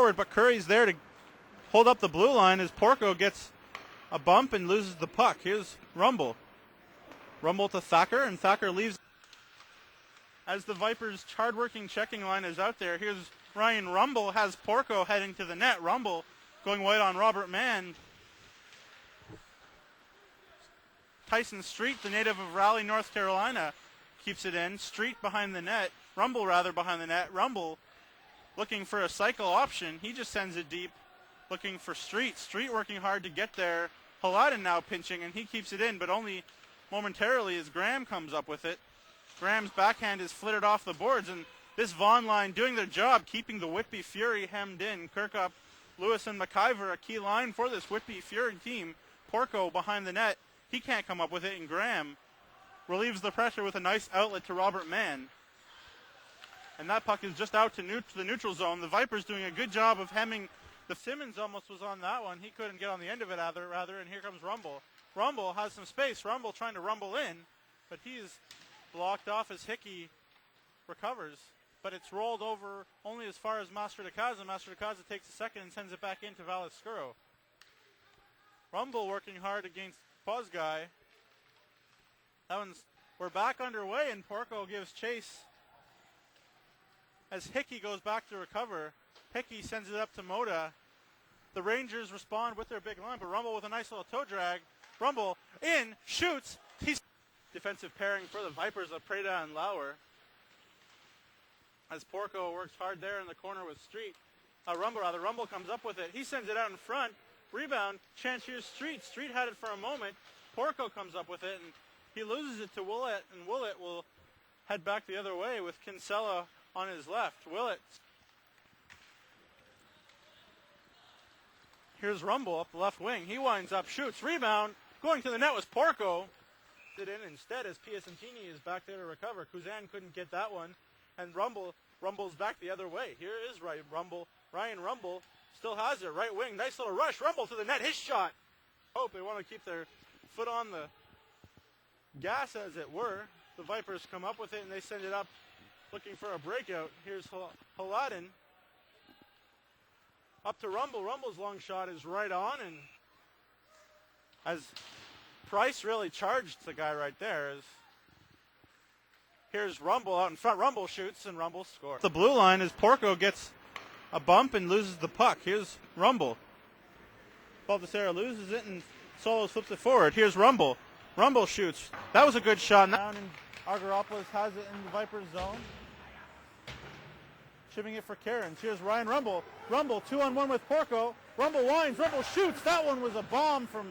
forward, but Curry's there to hold up the blue line as Porco gets a bump and loses the puck. Here's Rumble. Rumble to Thacker, and Thacker leaves. As the Vipers' hard-working checking line is out there, here's Ryan Rumble, has Porco heading to the net. Rumble going wide on Robert Mann. Tyson Street, the native of Raleigh, North Carolina, keeps it in. Street behind the net. Rumble behind the net. Rumble looking for a cycle option. He just sends it deep, looking for Street. Street working hard to get there. Haladin now pinching, and he keeps it in, but only momentarily as Graham comes up with it. Graham's backhand is flitted off the boards, and this Vaughan line doing their job, keeping the Whitby Fury hemmed in. Kirkup, Lewis, and McIver, a key line for this Whitby Fury team. Porco behind the net. He can't come up with it, and Graham relieves the pressure with a nice outlet to Robert Mann. And that puck is just out to the neutral zone. The Vipers doing a good job of hemming. The Simmons almost was on that one. He couldn't get on the end of it rather, and here comes Rumble. Rumble has some space. Rumble trying to rumble in, but he's blocked off as Hickey recovers. But it's rolled over only as far as Master de Casa. Master de Casa takes a second and sends it back into Valascuro. Rumble working hard against Pozgai. We're back underway, and Porco gives chase as Hickey goes back to recover. Hickey sends it up to Moda. The Rangers respond with their big line, but Rumble with a nice little toe drag. Rumble in, shoots. He's defensive pairing for the Vipers of Preda and Lauer. As Porco works hard there in the corner with Street. Rumble comes up with it. He sends it out in front. Rebound, chance here's Street. Street had it for a moment. Porco comes up with it, and he loses it to Willett, and Willett will head back the other way with Kinsella on his left. Willett. Here's Rumble up the left wing. He winds up, shoots, rebound. Going to the net was Porco. It in instead as Piacentini is back there to recover. Kuzan couldn't get that one, and Rumble's back the other way. Here is Ryan Rumble still has it. Right wing, nice little rush. Rumble to the net, his shot. Hope they want to keep their foot on the gas, as it were. The Vipers come up with it, and they send it up looking for a breakout. Here's Haladin. Up to Rumble. Rumble's long shot is right on, and as Price really charged the guy right there. Here's Rumble out in front. Rumble shoots, and Rumble scores. The blue line as Porco gets a bump and loses the puck. Here's Rumble. Baldessera loses it, and Solos flips it forward. Here's Rumble. Rumble shoots. That was a good shot. Down, and Argyropoulos has it in the Vipers zone. Shipping it for Cairns. Here's Ryan Rumble. Rumble 2-on-1 with Porco. Rumble winds. Rumble shoots. That one was a bomb from